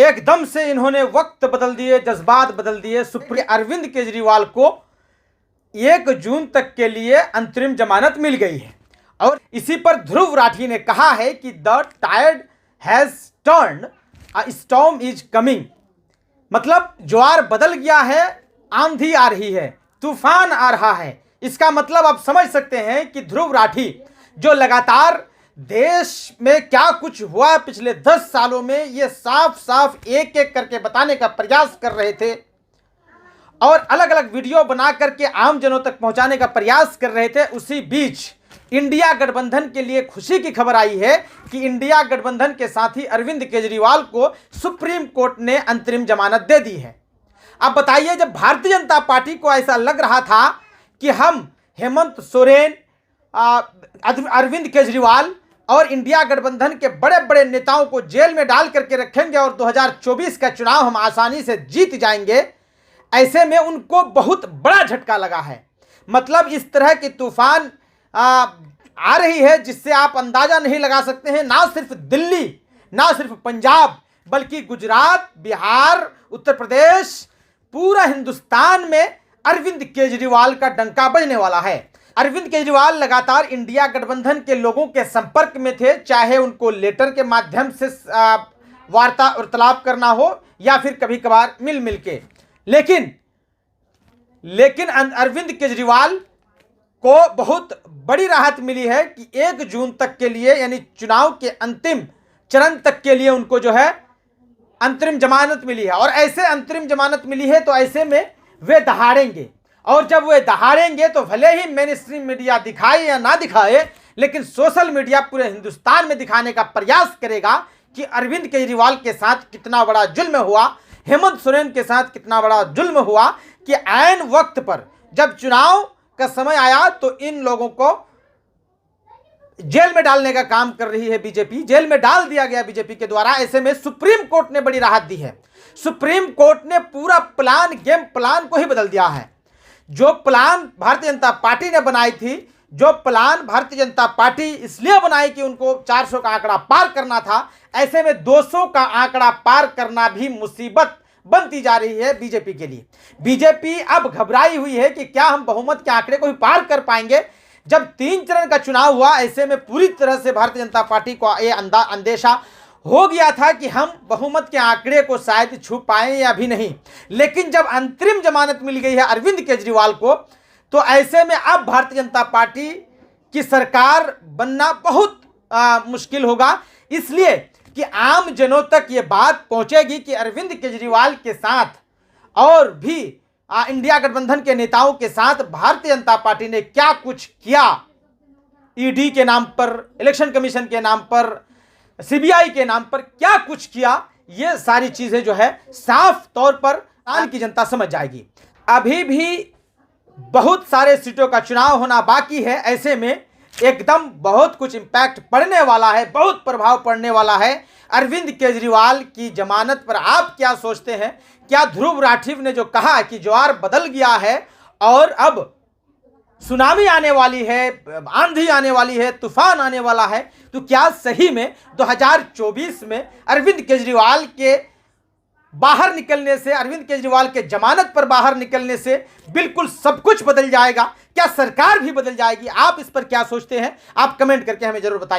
एकदम से इन्होंने वक्त बदल दिए, जज्बात बदल दिए। सुप्रीम अरविंद केजरीवाल को 1 जून तक के लिए अंतरिम जमानत मिल गई है और इसी पर ध्रुव राठी ने कहा है कि the tide has turned, a storm is coming. मतलब ज्वार बदल गया है, आंधी आ रही है, तूफान आ रहा है। इसका मतलब आप समझ सकते हैं कि ध्रुव राठी जो लगातार देश में क्या कुछ हुआ पिछले 10 सालों में, ये साफ साफ एक एक करके बताने का प्रयास कर रहे थे और अलग अलग वीडियो बना करके आम जनों तक पहुंचाने का प्रयास कर रहे थे। उसी बीच इंडिया गठबंधन के लिए खुशी की खबर आई है कि इंडिया गठबंधन के साथी अरविंद केजरीवाल को सुप्रीम कोर्ट ने अंतरिम जमानत दे दी है। अब बताइए, जब भारतीय जनता पार्टी को ऐसा लग रहा था कि हम हेमंत सोरेन, अरविंद केजरीवाल और इंडिया गठबंधन के बड़े बड़े नेताओं को जेल में डाल करके रखेंगे और 2024 का चुनाव हम आसानी से जीत जाएंगे, ऐसे में उनको बहुत बड़ा झटका लगा है। मतलब इस तरह की तूफान आ रही है जिससे आप अंदाजा नहीं लगा सकते हैं। ना सिर्फ दिल्ली, ना सिर्फ पंजाब, बल्कि गुजरात, बिहार, उत्तर प्रदेश, पूरा हिंदुस्तान में अरविंद केजरीवाल का डंका बजने वाला है। अरविंद केजरीवाल लगातार इंडिया गठबंधन के लोगों के संपर्क में थे, चाहे उनको लेटर के माध्यम से वार्तालाप करना हो या फिर कभी कभार मिल के। लेकिन अरविंद केजरीवाल को बहुत बड़ी राहत मिली है कि 1 जून तक के लिए, यानी चुनाव के अंतिम चरण तक के लिए उनको जो है अंतरिम जमानत मिली है। और ऐसे अंतरिम जमानत मिली है तो ऐसे में वे दहाड़ेंगे, और जब वे दहाड़ेंगे तो भले ही मेन स्ट्रीम मीडिया दिखाए या ना दिखाए, लेकिन सोशल मीडिया पूरे हिंदुस्तान में दिखाने का प्रयास करेगा कि अरविंद केजरीवाल के साथ कितना बड़ा जुल्म हुआ, हेमंत सोरेन के साथ कितना बड़ा जुल्म हुआ कि ऐन वक्त पर जब चुनाव का समय आया तो इन लोगों को जेल में डालने का काम कर रही है बीजेपी। जेल में डाल दिया गया बीजेपी के द्वारा। ऐसे में सुप्रीम कोर्ट ने बड़ी राहत दी है। सुप्रीम कोर्ट ने पूरा प्लान, गेम प्लान को ही बदल दिया है। जो प्लान भारतीय जनता पार्टी ने बनाई थी, जो प्लान भारतीय जनता पार्टी इसलिए बनाई कि उनको 400 का आंकड़ा पार करना था, ऐसे में 200 का आंकड़ा पार करना भी मुसीबत बनती जा रही है बीजेपी के लिए। बीजेपी अब घबराई हुई है कि क्या हम बहुमत के आंकड़े को भी पार कर पाएंगे। जब 3 चरण का चुनाव हुआ, ऐसे में पूरी तरह से भारतीय जनता पार्टी को ये अंदेशा हो गया था कि हम बहुमत के आंकड़े को शायद छू पाएं या भी नहीं। लेकिन जब अंतरिम जमानत मिल गई है अरविंद केजरीवाल को, तो ऐसे में अब भारतीय जनता पार्टी की सरकार बनना बहुत मुश्किल होगा। इसलिए कि आम जनों तक ये बात पहुंचेगी कि अरविंद केजरीवाल के साथ और भी इंडिया गठबंधन के नेताओं के साथ भारतीय जनता पार्टी ने क्या कुछ किया। ईडी के नाम पर, इलेक्शन कमीशन के नाम पर, सीबीआई के नाम पर क्या कुछ किया, ये सारी चीजें जो है साफ तौर पर आम की जनता समझ जाएगी। अभी भी बहुत सारे सीटों का चुनाव होना बाकी है। ऐसे में एकदम बहुत कुछ इम्पैक्ट पड़ने वाला है, बहुत प्रभाव पड़ने वाला है अरविंद केजरीवाल की जमानत पर। आप क्या सोचते हैं? क्या ध्रुव राठी ने जो कहा कि ज्वार बदल गया है और अब सुनामी आने वाली है, आंधी आने वाली है, तूफान आने वाला है, तो क्या सही में 2024 में अरविंद केजरीवाल के बाहर निकलने से, अरविंद केजरीवाल के जमानत पर बाहर निकलने से बिल्कुल सब कुछ बदल जाएगा? क्या सरकार भी बदल जाएगी? आप इस पर क्या सोचते हैं? आप कमेंट करके हमें जरूर बताइए।